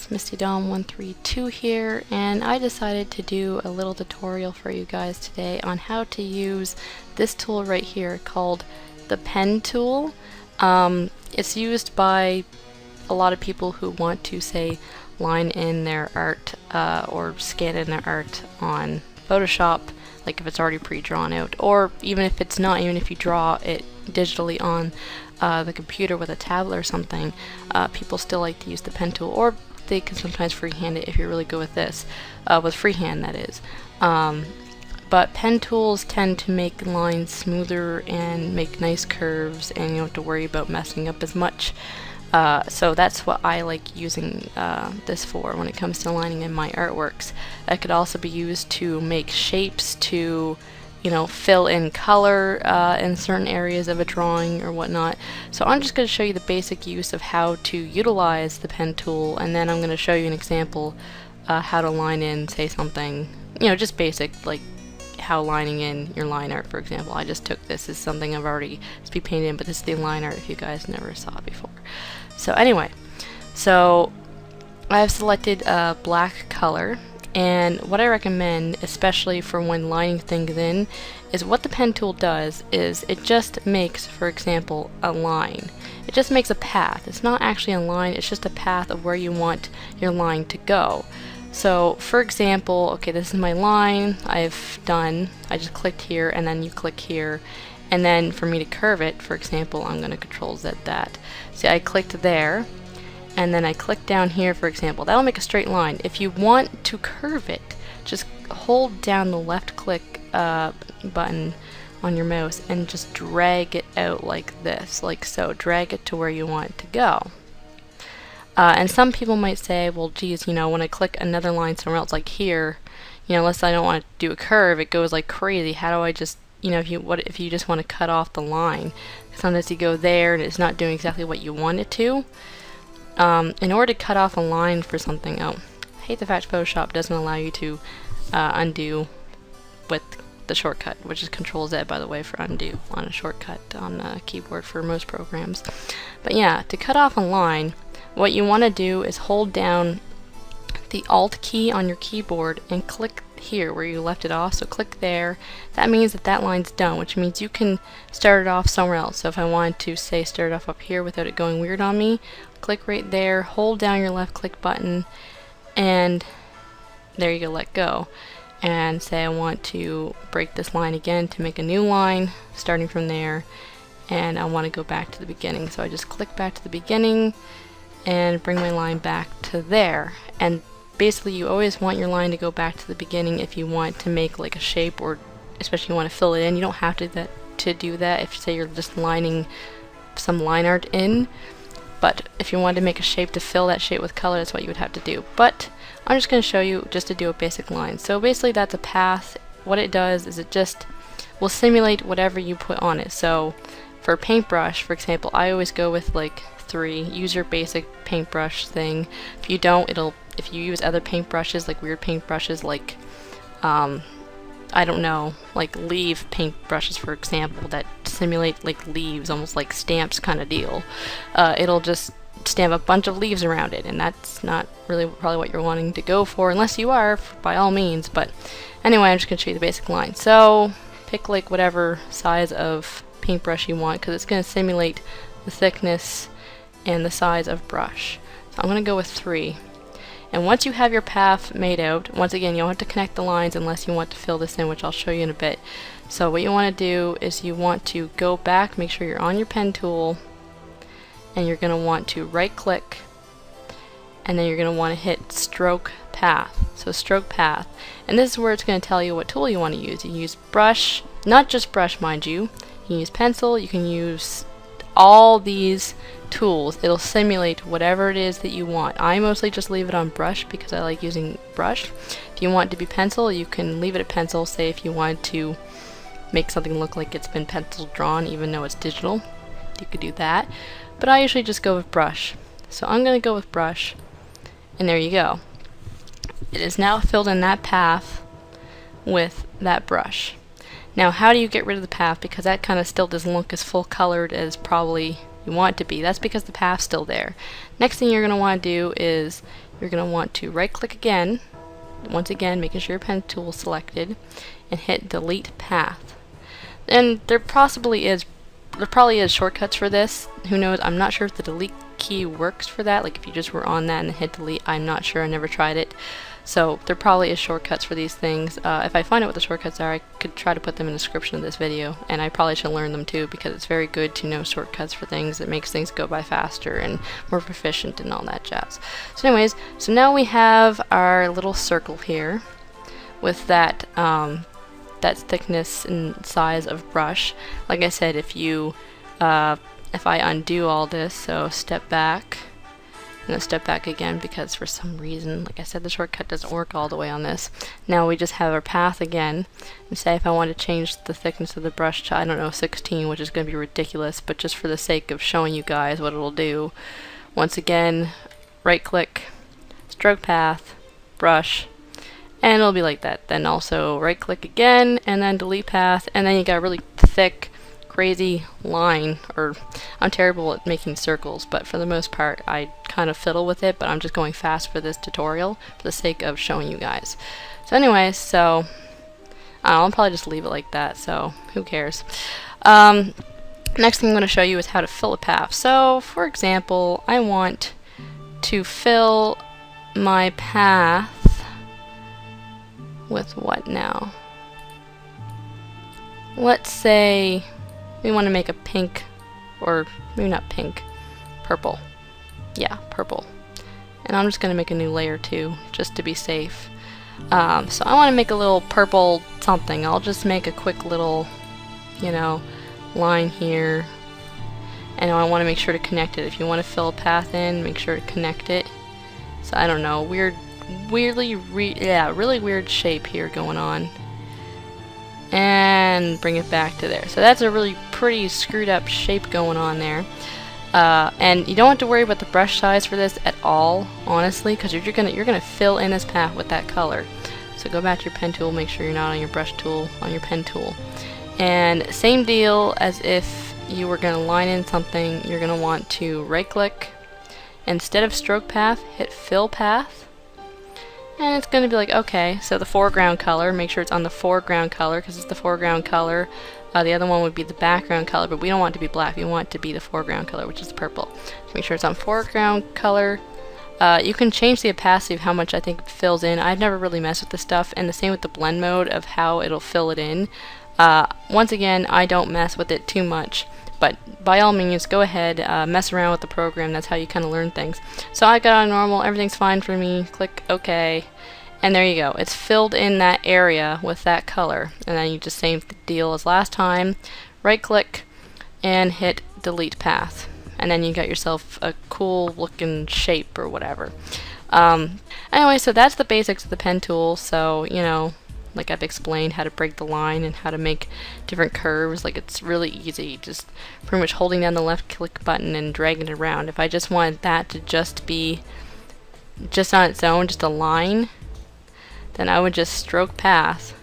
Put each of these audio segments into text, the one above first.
guys, MistyDawn132 here, and I decided to do a little tutorial for you guys today on how to use this tool right here called the pen tool. It's used by a lot of people who want to, say, line in their art or scan in their art on Photoshop, like if it's already pre-drawn out, or even if it's not, even if you draw it digitally on the computer with a tablet or something, people still like to use the pen tool, or they can sometimes freehand it if you're really good with this, with freehand that is. But pen tools tend to make lines smoother and make nice curves, and you don't have to worry about messing up as much. So that's what I like using this for when it comes to lining in my artworks. That could also be used to make shapes, to fill in color in certain areas of a drawing or whatnot. So I'm just going to show you the basic use of how to utilize the pen tool, and then I'm going to show you an example how to line in, say, something, just basic, like how lining in your line art, for example. I just took this as something I've already be painted in, but this is the line art if you guys never saw it before. So anyway, so I've selected a black color, and what I recommend, especially for when lining things in, is what the pen tool does is it just makes, for example, a line. It just makes a path. It's not actually a line, it's just a path of where you want your line to go. So for example, okay, this is my line I just clicked here, and then you click here, and then for me to curve it, for example, I'm going to Control Z that. See, I clicked there, and then I click down here, for example. That'll make a straight line. If you want to curve it, just hold down the left click button on your mouse and just drag it out like this, like so. Drag it to where you want it to go. And some people might say, well, geez, when I click another line somewhere else, like here, unless I don't want to do a curve, it goes like crazy. How do I just, if you just want to cut off the line? Sometimes you go there and it's not doing exactly what you want it to. In order to cut off a line for something, I hate the fact Photoshop doesn't allow you to undo with the shortcut, which is Control Z, by the way, for undo on a shortcut on a keyboard for most programs. But yeah, to cut off a line, what you want to do is hold down the Alt key on your keyboard and click here where you left it off. So click there. That means that that line's done, which means you can start it off somewhere else. So if I wanted to, say, start it off up here without it going weird on me, click right there, hold down your left click button, and there you go, let go. And say I want to break this line again to make a new line starting from there, and I want to go back to the beginning. So I just click back to the beginning and bring my line back to there. And basically you always want your line to go back to the beginning if you want to make like a shape, or especially you want to fill it in. You don't have to do that if, say, you're just lining some line art in. But if you wanted to make a shape to fill that shape with color, that's what you would have to do. But I'm just going to show you just to do a basic line. So basically that's a path. What it does is it just will simulate whatever you put on it. So for a paintbrush, for example, I always go with like 3. Use your basic paintbrush thing. If you don't, if you use other paintbrushes, like weird paintbrushes, like I don't know, like leaf paintbrushes, for example, that simulate like leaves, almost like stamps kind of deal. It'll just stamp a bunch of leaves around it, and that's not really probably what you're wanting to go for, unless you are, by all means. But anyway, I'm just going to show you the basic line. So pick like whatever size of paintbrush you want, because it's going to simulate the thickness and the size of brush. So I'm going to go with 3. And once you have your path made out, once again, you don't have to connect the lines unless you want to fill this in, which I'll show you in a bit. So what you want to do is you want to go back, make sure you're on your pen tool, and you're going to want to right click, and then you're going to want to hit stroke path. So stroke path. And this is where it's going to tell you what tool you want to use. You use brush, not just brush, mind you. You can use pencil, you can use all these tools. It'll simulate whatever it is that you want. I mostly just leave it on brush because I like using brush. If you want it to be pencil, you can leave it at pencil. Say if you wanted to make something look like it's been pencil drawn even though it's digital, you could do that. But I usually just go with brush. So I'm going to go with brush, and there you go. It is now filled in that path with that brush. Now how do you get rid of the path, because that kind of still doesn't look as full colored as probably you want it to be. That's because the path's still there. Next thing you're going to want to do is you're going to want to right click again, once again making sure your pen tool is selected, and hit delete path. And there probably is shortcuts for this. Who knows? I'm not sure if the delete key works for that. Like if you just were on that and hit delete, I'm not sure. I never tried it. So there probably is shortcuts for these things. If I find out what the shortcuts are, I could try to put them in the description of this video, and I probably should learn them too, because it's very good to know shortcuts for things. It makes things go by faster and more proficient and all that jazz. So anyways, so now we have our little circle here with that that thickness and size of brush. Like I said, if I undo all this, so step back, and then step back again, because for some reason, like I said, the shortcut doesn't work all the way on this. Now we just have our path again, and say if I want to change the thickness of the brush to, I don't know, 16, which is going to be ridiculous, but just for the sake of showing you guys what it'll do, once again, right click, stroke path, brush, and it'll be like that. Then also right click again, and then delete path, and then you got a really thick, crazy line. Or I'm terrible at making circles, but for the most part I kind of fiddle with it, but I'm just going fast for this tutorial for the sake of showing you guys. So anyways, so I'll probably just leave it like that, so who cares. Next thing I'm going to show you is how to fill a path. So for example, I want to fill my path with what now? Let's say we want to make a pink, or maybe not pink, purple. Yeah, purple. And I'm just going to make a new layer too, just to be safe. So I want to make a little purple something. I'll just make a quick little, you know, line here. And I want to make sure to connect it. If you want to fill a path in, make sure to connect it. So I don't know, really weird shape here going on. And bring it back to there. So that's a really pretty screwed up shape going on there. And you don't have to worry about the brush size for this at all, honestly, because you're gonna fill in this path with that color. So go back to your pen tool, make sure you're not on your brush tool, on your pen tool. And same deal as if you were gonna line in something, you're gonna want to right click, instead of stroke path, hit fill path. And it's going to be like, okay, so the foreground color, make sure it's on the foreground color, because it's the foreground color. The other one would be the background color, but we don't want it to be black, we want it to be the foreground color, which is purple. So make sure it's on foreground color. You can change the opacity of how much I think it fills in. I've never really messed with this stuff, and the same with the blend mode of how it'll fill it in. Once again, I don't mess with it too much. But by all means, go ahead, mess around with the program. That's how you kind of learn things. So I got on normal, everything's fine for me. Click OK, and there you go. It's filled in that area with that color. And then you just same deal as last time. Right click and hit delete path, and then you got yourself a cool looking shape or whatever. Anyway, so that's the basics of the pen tool. So you know, like I've explained how to break the line and how to make different curves. Like it's really easy, just pretty much holding down the left click button and dragging it around. If I just wanted that to just be just on its own, just a line, then I would just stroke path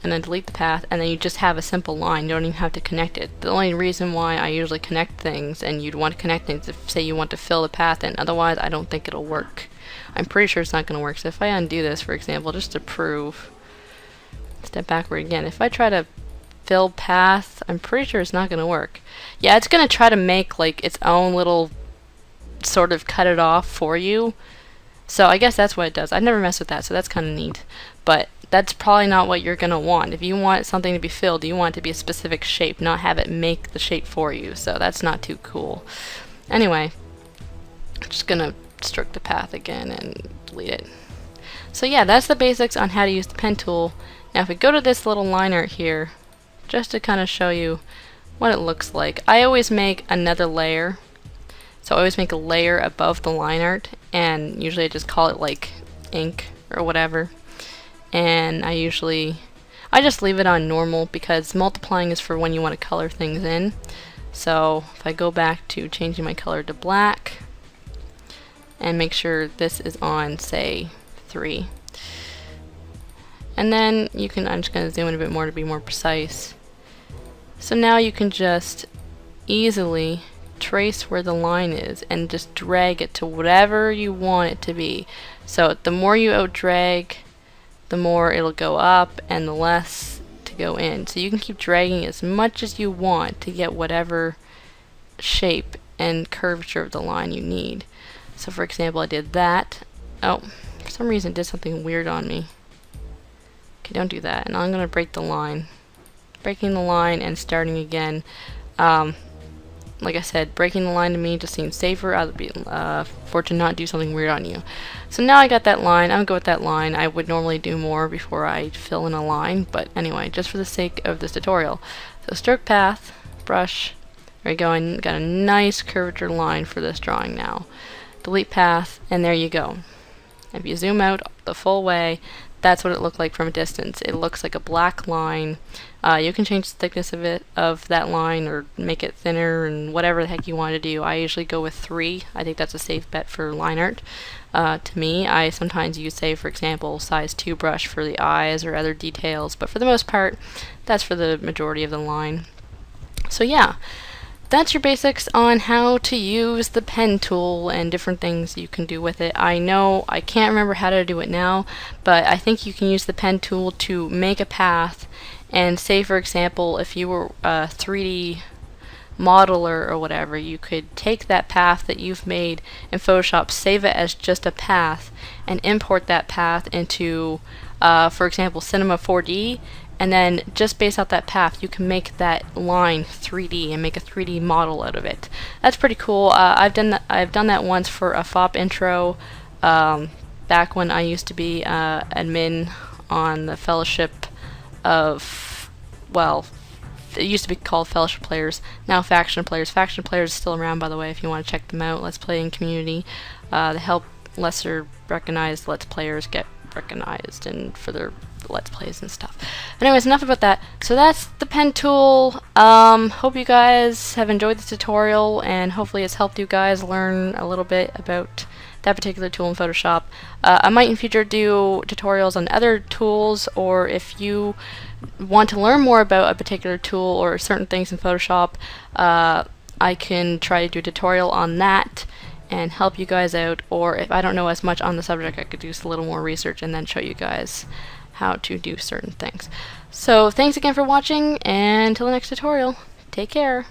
and then delete the path, and then you just have a simple line. You don't even have to connect it. The only reason why I usually connect things, and you'd want to connect things if say you want to fill the path in, otherwise I don't think it'll work. I'm pretty sure it's not going to work. So if I undo this, for example, just to prove, step backward again. If I try to fill path, I'm pretty sure it's not going to work. Yeah, it's going to try to make like its own little sort of cut it off for you. So I guess that's what it does. I've never messed with that, so that's kind of neat. But that's probably not what you're going to want. If you want something to be filled, you want it to be a specific shape, not have it make the shape for you. So that's not too cool. Anyway, I'm just going to stroke the path again and delete it. So yeah, that's the basics on how to use the pen tool. Now if we go to this little line art here, just to kind of show you what it looks like, I always make another layer. So I always make a layer above the line art, and usually I just call it like ink or whatever. And I just leave it on normal, because multiplying is for when you want to color things in. So if I go back to changing my color to black and make sure this is on, say, 3. And then you can, I'm just going to zoom in a bit more to be more precise. So now you can just easily trace where the line is and just drag it to whatever you want it to be. So the more you out drag, the more it'll go up and the less to go in. So you can keep dragging as much as you want to get whatever shape and curvature of the line you need. So for example, I did that. Oh, for some reason it did something weird on me. Okay, don't do that. And I'm going to break the line. Breaking the line and starting again. Like I said, breaking the line to me just seems safer for it to not do something weird on you. So now I got that line. I'm going to go with that line. I would normally do more before I fill in a line, but anyway, just for the sake of this tutorial. So stroke path, brush, there you go, I got a nice curvature line for this drawing now. Delete path, and there you go. If you zoom out the full way, that's what it looked like from a distance. It looks like a black line. You can change the thickness of that line or make it thinner and whatever the heck you want to do. I usually go with 3. I think that's a safe bet for line art. To me, I sometimes use, say, for example, size 2 brush for the eyes or other details, but for the most part, that's for the majority of the line. So yeah, that's your basics on how to use the pen tool and different things you can do with it. I know I can't remember how to do it now, but I think you can use the pen tool to make a path, and say for example if you were a 3D modeler or whatever, you could take that path that you've made in Photoshop, save it as just a path, and import that path into for example Cinema 4D, and then just based out that path you can make that line 3D and make a 3D model out of it. That's pretty cool. I've done that once for a FOP intro back when I used to be admin on the Fellowship of, well, it used to be called Fellowship Players, now Faction Players. Faction Players is still around, by the way, if you want to check them out. Let's Play in community. They help lesser recognized Let's Players get recognized and for their Let's Plays and stuff. Anyways, enough about that. So that's the pen tool. Hope you guys have enjoyed this tutorial, and hopefully it's helped you guys learn a little bit about that particular tool in Photoshop. I might in future do tutorials on other tools, or if you want to learn more about a particular tool or certain things in Photoshop, I can try to do a tutorial on that and help you guys out, or if I don't know as much on the subject, I could do a little more research and then show you guys how to do certain things. So thanks again for watching, and until the next tutorial, take care.